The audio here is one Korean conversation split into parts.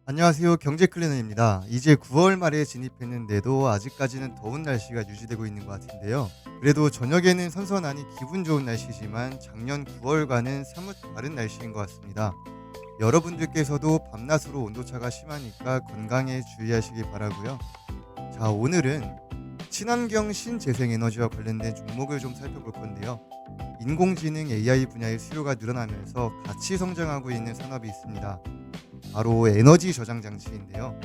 안녕하세요. 경제클리너입니다. 이제 9월 말에 진입했는데도 아직까지는 더운 날씨가 유지되고 있는 것 같은데요. 그래도 저녁에는 선선하니 기분 좋은 날씨지만 작년 9월과는 사뭇 다른 날씨인 것 같습니다. 여러분들께서도 밤낮으로 온도차가 심하니까 건강에 주의하시기 바라고요. 자, 오늘은 친환경 신재생에너지와 관련된 종목을 좀 살펴볼 건데요. 인공지능 AI 분야의 수요가 늘어나면서 같이 성장하고 있는 산업이 있습니다. 바로 에너지 저장 장치인데요.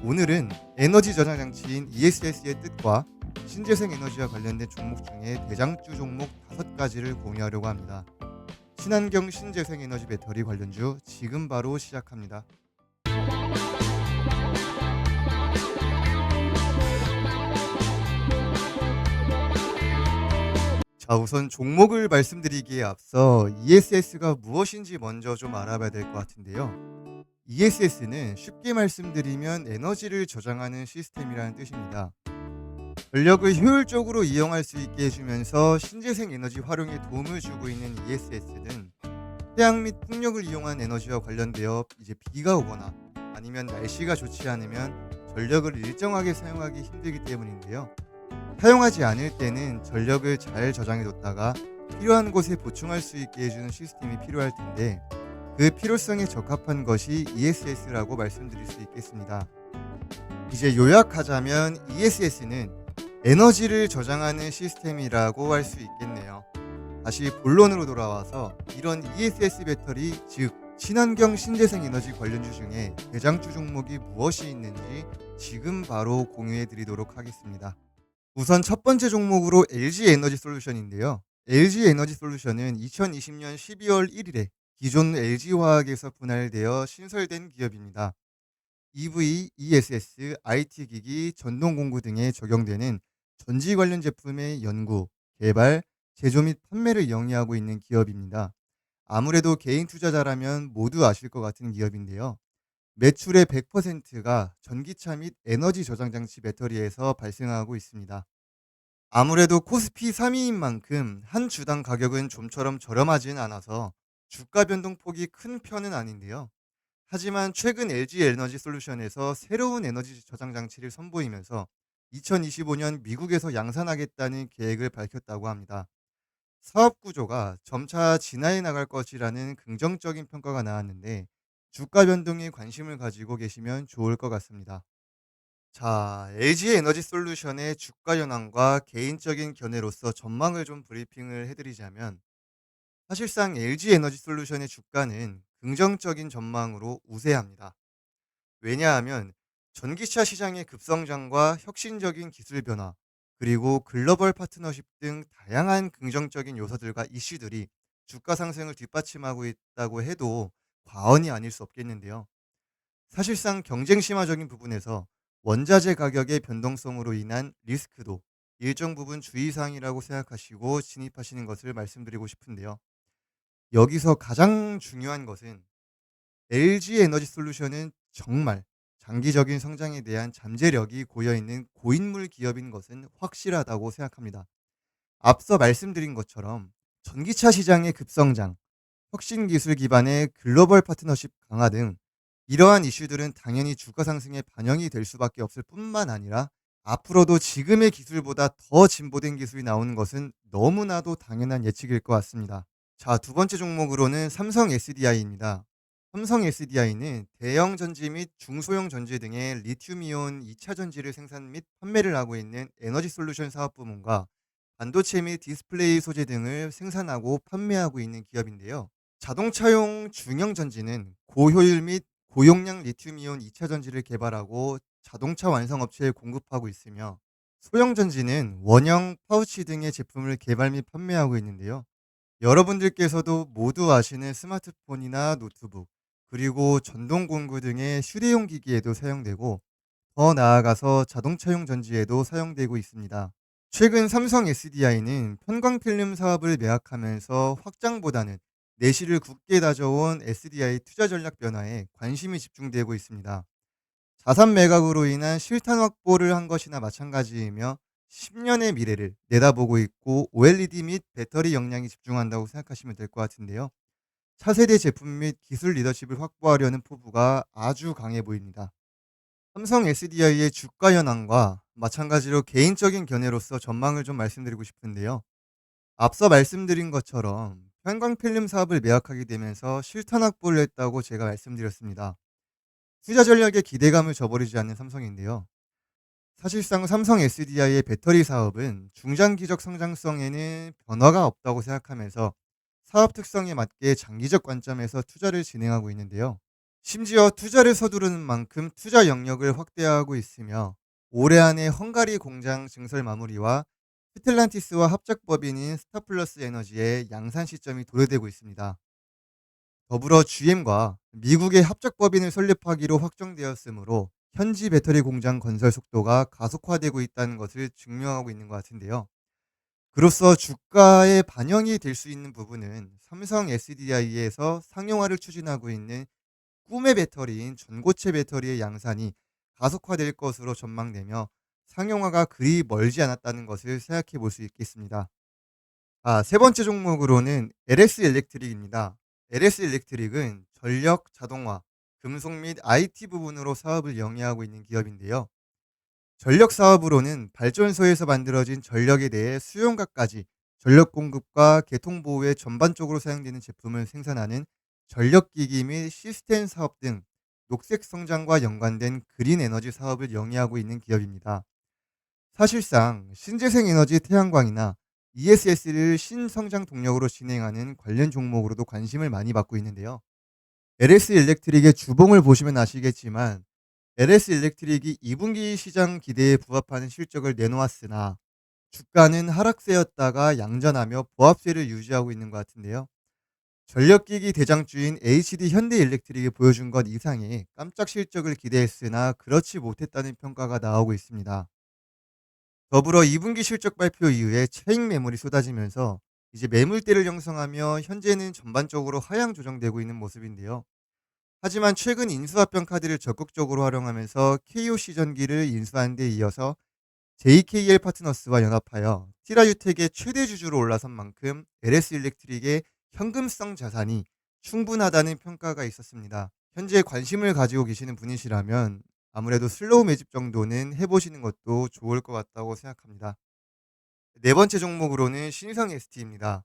오늘은 에너지 저장 장치인 ESS의 뜻과 신재생 에너지와 관련된 종목 중에 대장주 종목 5가지를 공유하려고 합니다. 친환경 신재생 에너지 배터리 관련주 지금 바로 시작합니다. 자, 우선 종목을 말씀드리기에 앞서 ESS가 무엇인지 먼저 좀 알아봐야 될 것 같은데요. ESS는 쉽게 말씀드리면 에너지를 저장하는 시스템이라는 뜻입니다. 전력을 효율적으로 이용할 수 있게 해주면서 신재생 에너지 활용에 도움을 주고 있는 ESS는 태양 및 풍력을 이용한 에너지와 관련되어 이제 비가 오거나 아니면 날씨가 좋지 않으면 전력을 일정하게 사용하기 힘들기 때문인데요. 사용하지 않을 때는 전력을 잘 저장해 뒀다가 필요한 곳에 보충할 수 있게 해주는 시스템이 필요할 텐데 그 필요성에 적합한 것이 ESS라고 말씀드릴 수 있겠습니다. 이제 요약하자면 ESS는 에너지를 저장하는 시스템이라고 할 수 있겠네요. 다시 본론으로 돌아와서 이런 ESS 배터리, 즉 친환경 신재생 에너지 관련주 중에 대장주 종목이 무엇이 있는지 지금 바로 공유해 드리도록 하겠습니다. 우선 첫 번째 종목으로 LG 에너지 솔루션인데요. LG 에너지 솔루션은 2020년 12월 1일에 기존 LG화학에서 분할되어 신설된 기업입니다. EV, ESS, IT 기기, 전동 공구 등에 적용되는 전지 관련 제품의 연구, 개발, 제조 및 판매를 영위하고 있는 기업입니다. 아무래도 개인 투자자라면 모두 아실 것 같은 기업인데요. 매출의 100%가 전기차 및 에너지 저장 장치 배터리에서 발생하고 있습니다. 아무래도 코스피 3위인 만큼 한 주당 가격은 좀처럼 저렴하진 않아서 주가 변동폭이 큰 편은 아닌데요. 하지만 최근 LG 에너지 솔루션에서 새로운 에너지 저장 장치를 선보이면서 2025년 미국에서 양산하겠다는 계획을 밝혔다고 합니다. 사업 구조가 점차 진화해 나갈 것이라는 긍정적인 평가가 나왔는데 주가 변동에 관심을 가지고 계시면 좋을 것 같습니다. 자, LG 에너지 솔루션의 주가 현황과 개인적인 견해로서 전망을 좀 브리핑을 해드리자면 사실상 LG 에너지 솔루션의 주가는 긍정적인 전망으로 우세합니다. 왜냐하면 전기차 시장의 급성장과 혁신적인 기술 변화, 그리고 글로벌 파트너십 등 다양한 긍정적인 요소들과 이슈들이 주가 상승을 뒷받침하고 있다고 해도 과언이 아닐 수 없겠는데요. 사실상 경쟁 심화적인 부분에서 원자재 가격의 변동성으로 인한 리스크도 일정 부분 주의사항이라고 생각하시고 진입하시는 것을 말씀드리고 싶은데요. 여기서 가장 중요한 것은 LG 에너지 솔루션은 정말 장기적인 성장에 대한 잠재력이 고여있는 고인물 기업인 것은 확실하다고 생각합니다. 앞서 말씀드린 것처럼 전기차 시장의 급성장, 혁신 기술 기반의 글로벌 파트너십 강화 등 이러한 이슈들은 당연히 주가 상승에 반영이 될 수밖에 없을 뿐만 아니라 앞으로도 지금의 기술보다 더 진보된 기술이 나오는 것은 너무나도 당연한 예측일 것 같습니다. 자, 두 번째 종목으로는 삼성 SDI입니다. 삼성 SDI는 대형 전지 및 중소형 전지 등의 리튬이온 2차 전지를 생산 및 판매를 하고 있는 에너지 솔루션 사업 부문과 반도체 및 디스플레이 소재 등을 생산하고 판매하고 있는 기업인데요. 자동차용 중형 전지는 고효율 및 고용량 리튬이온 2차 전지를 개발하고 자동차 완성 업체에 공급하고 있으며 소형 전지는 원형, 파우치 등의 제품을 개발 및 판매하고 있는데요. 여러분들께서도 모두 아시는 스마트폰이나 노트북, 그리고 전동 공구 등의 휴대용 기기에도 사용되고 더 나아가서 자동차용 전지에도 사용되고 있습니다. 최근 삼성 SDI는 편광필름 사업을 매각하면서 확장보다는 내실을 굳게 다져온 SDI 투자 전략 변화에 관심이 집중되고 있습니다. 자산 매각으로 인한 실탄 확보를 한 것이나 마찬가지이며 10년의 미래를 내다보고 있고 OLED 및 배터리 역량이 집중한다고 생각하시면 될 것 같은데요. 차세대 제품 및 기술 리더십을 확보하려는 포부가 아주 강해 보입니다. 삼성 SDI의 주가 현황과 마찬가지로 개인적인 견해로서 전망을 좀 말씀드리고 싶은데요. 앞서 말씀드린 것처럼 편광필름 사업을 매각하게 되면서 실탄 확보를 했다고 제가 말씀드렸습니다. 투자 전략에 기대감을 저버리지 않는 삼성인데요. 사실상 삼성 SDI의 배터리 사업은 중장기적 성장성에는 변화가 없다고 생각하면서 사업 특성에 맞게 장기적 관점에서 투자를 진행하고 있는데요. 심지어 투자를 서두르는 만큼 투자 영역을 확대하고 있으며 올해 안에 헝가리 공장 증설 마무리와 스텔란티스와 합작 법인인 스타플러스 에너지의 양산 시점이 도래되고 있습니다. 더불어 GM과 미국의 합작 법인을 설립하기로 확정되었으므로 현지 배터리 공장 건설 속도가 가속화되고 있다는 것을 증명하고 있는 것 같은데요. 그로써 주가에 반영이 될 수 있는 부분은 삼성 SDI에서 상용화를 추진하고 있는 꿈의 배터리인 전고체 배터리의 양산이 가속화될 것으로 전망되며 상용화가 그리 멀지 않았다는 것을 생각해 볼 수 있겠습니다. 세 번째 종목으로는 LS 일렉트릭입니다. LS 일렉트릭은 전력, 자동화, 금속 및 IT 부분으로 사업을 영위하고 있는 기업인데요. 전력 사업으로는 발전소에서 만들어진 전력에 대해 수용가까지 전력 공급과 개통 보호에 전반적으로 사용되는 제품을 생산하는 전력기기 및 시스템 사업 등 녹색 성장과 연관된 그린 에너지 사업을 영위하고 있는 기업입니다. 사실상 신재생 에너지 태양광이나 ESS를 신성장 동력으로 진행하는 관련 종목으로도 관심을 많이 받고 있는데요. LS 일렉트릭의 주봉을 보시면 아시겠지만 LS 일렉트릭이 2분기 시장 기대에 부합하는 실적을 내놓았으나 주가는 하락세였다가 양전하며 보합세를 유지하고 있는 것 같은데요. 전력기기 대장주인 HD 현대일렉트릭이 보여준 것 이상의 깜짝 실적을 기대했으나 그렇지 못했다는 평가가 나오고 있습니다. 더불어 2분기 실적 발표 이후에 차익 매물이 쏟아지면서 이제 매물대를 형성하며 현재는 전반적으로 하향 조정되고 있는 모습인데요. 하지만 최근 인수합병 카드를 적극적으로 활용하면서 KOC 전기를 인수한 데 이어서 JKL 파트너스와 연합하여 티라유텍의 최대 주주로 올라선 만큼 LS 일렉트릭의 현금성 자산이 충분하다는 평가가 있었습니다. 현재 관심을 가지고 계시는 분이시라면 아무래도 슬로우 매집 정도는 해보시는 것도 좋을 것 같다고 생각합니다. 네 번째 종목으로는 신성 ST입니다.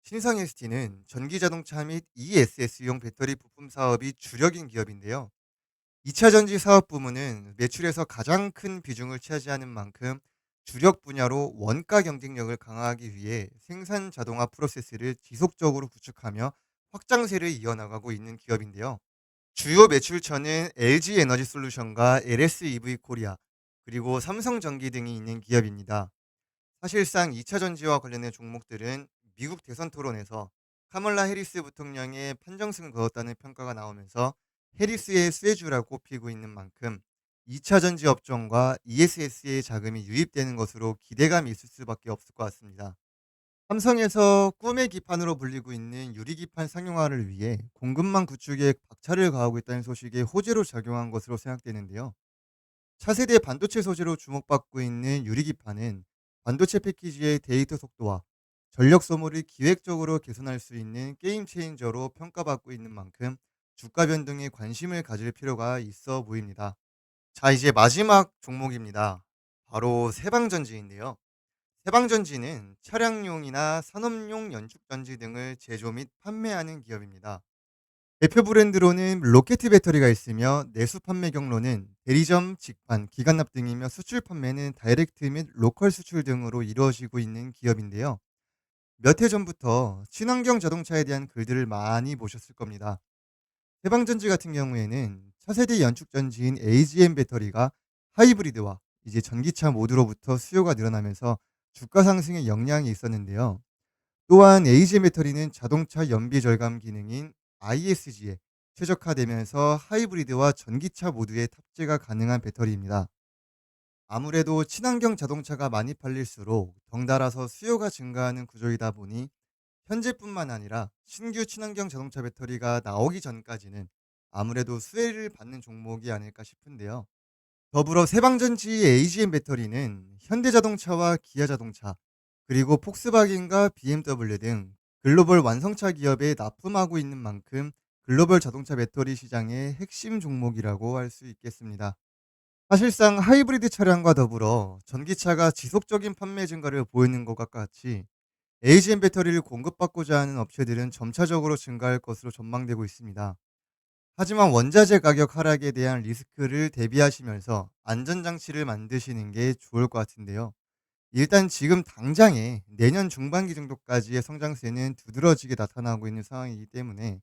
신성 ST는 전기자동차 및 ESS용 배터리 부품 사업이 주력인 기업인데요. 2차 전지 사업 부문은 매출에서 가장 큰 비중을 차지하는 만큼 주력 분야로 원가 경쟁력을 강화하기 위해 생산 자동화 프로세스를 지속적으로 구축하며 확장세를 이어나가고 있는 기업인데요. 주요 매출처는 LG 에너지 솔루션과 LS EV 코리아, 그리고 삼성전기 등이 있는 기업입니다. 사실상 2차 전지와 관련된 종목들은 미국 대선 토론에서 카멀라 해리스 부통령의 판정승을 거뒀다는 평가가 나오면서 해리스의 쇠주라고 꼽히고 있는 만큼 2차 전지 업종과 ESS의 자금이 유입되는 것으로 기대감이 있을 수밖에 없을 것 같습니다. 삼성에서 꿈의 기판으로 불리고 있는 유리기판 상용화를 위해 공급망 구축에 박차를 가하고 있다는 소식에 호재로 작용한 것으로 생각되는데요. 차세대 반도체 소재로 주목받고 있는 유리기판은 반도체 패키지의 데이터 속도와 전력 소모를 기획적으로 개선할 수 있는 게임 체인저로 평가받고 있는 만큼 주가 변동에 관심을 가질 필요가 있어 보입니다. 자, 이제 마지막 종목입니다. 바로 세방전지인데요. 세방전지는 차량용이나 산업용 연축전지 등을 제조 및 판매하는 기업입니다. 대표 브랜드로는 로켓 배터리가 있으며 내수 판매 경로는 대리점, 직판, 기관납 등이며 수출 판매는 다이렉트 및 로컬 수출 등으로 이루어지고 있는 기업인데요. 몇 해 전부터 친환경 자동차에 대한 글들을 많이 보셨을 겁니다. 해방전지 같은 경우에는 차세대 연축전지인 AGM 배터리가 하이브리드와 이제 전기차 모드로부터 수요가 늘어나면서 주가 상승에 영향이 있었는데요. 또한 AGM 배터리는 자동차 연비 절감 기능인 ISG에 최적화되면서 하이브리드와 전기차 모두에 탑재가 가능한 배터리입니다. 아무래도 친환경 자동차가 많이 팔릴수록 덩달아서 수요가 증가하는 구조이다 보니 현재뿐만 아니라 신규 친환경 자동차 배터리가 나오기 전까지는 아무래도 수혜를 받는 종목이 아닐까 싶은데요. 더불어 세방전지 AGM 배터리는 현대자동차와 기아자동차, 그리고 폭스바겐과 BMW 등 글로벌 완성차 기업에 납품하고 있는 만큼 글로벌 자동차 배터리 시장의 핵심 종목이라고 할 수 있겠습니다. 사실상 하이브리드 차량과 더불어 전기차가 지속적인 판매 증가를 보이는 것과 같이 AGM 배터리를 공급받고자 하는 업체들은 점차적으로 증가할 것으로 전망되고 있습니다. 하지만 원자재 가격 하락에 대한 리스크를 대비하시면서 안전장치를 만드시는 게 좋을 것 같은데요. 일단 지금 당장에 내년 중반기 정도까지의 성장세는 두드러지게 나타나고 있는 상황이기 때문에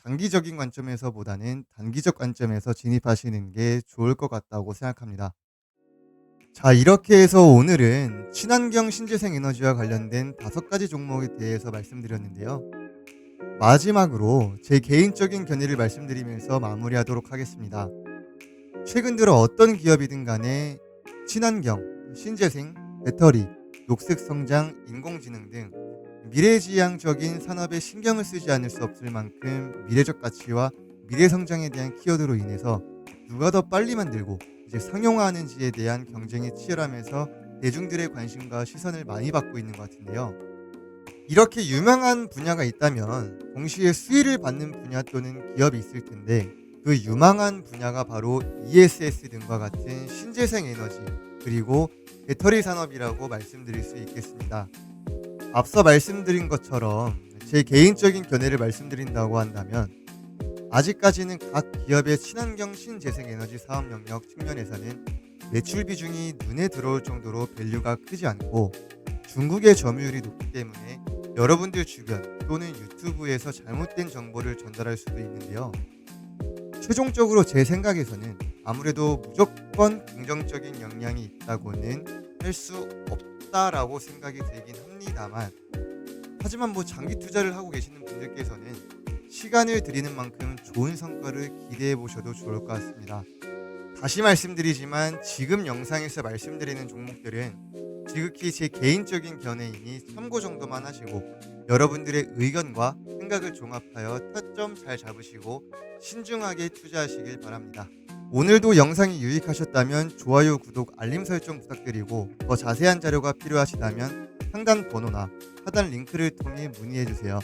장기적인 관점에서보다는 단기적 관점에서 진입하시는 게 좋을 것 같다고 생각합니다. 자, 이렇게 해서 오늘은 친환경 신재생 에너지와 관련된 5가지 종목에 대해서 말씀드렸는데요. 마지막으로 제 개인적인 견해를 말씀드리면서 마무리하도록 하겠습니다. 최근 들어 어떤 기업이든 간에 친환경, 신재생, 배터리, 녹색 성장, 인공지능 등 미래지향적인 산업에 신경을 쓰지 않을 수 없을 만큼 미래적 가치와 미래 성장에 대한 키워드로 인해서 누가 더 빨리 만들고 이제 상용화하는지에 대한 경쟁이 치열하면서 대중들의 관심과 시선을 많이 받고 있는 것 같은데요. 이렇게 유망한 분야가 있다면 동시에 수혜를 받는 분야 또는 기업이 있을 텐데, 그 유망한 분야가 바로 ESS 등과 같은 신재생 에너지 그리고 배터리 산업이라고 말씀드릴 수 있겠습니다. 앞서 말씀드린 것처럼 제 개인적인 견해를 말씀드린다고 한다면, 아직까지는 각 기업의 친환경 신재생 에너지 사업 영역 측면에서는 매출 비중이 눈에 들어올 정도로 밸류가 크지 않고 중국의 점유율이 높기 때문에 여러분들 주변 또는 유튜브에서 잘못된 정보를 전달할 수도 있는데요. 최종적으로 제 생각에서는 아무래도 무조건 긍정적인 영향이 있다고는 할 수 없다라고 생각이 들긴 합니다만, 하지만 장기 투자를 하고 계시는 분들께서는 시간을 들이는 만큼 좋은 성과를 기대해 보셔도 좋을 것 같습니다. 다시 말씀드리지만 지금 영상에서 말씀드리는 종목들은 지극히 제 개인적인 견해이니 참고 정도만 하시고, 여러분들의 의견과 생각을 종합하여 타점 잘 잡으시고 신중하게 투자하시길 바랍니다. 오늘도 영상이 유익하셨다면 좋아요, 구독, 알림 설정 부탁드리고, 더 자세한 자료가 필요하시다면 상단 번호나 하단 링크를 통해 문의해주세요.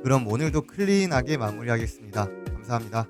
그럼 오늘도 클린하게 마무리하겠습니다. 감사합니다.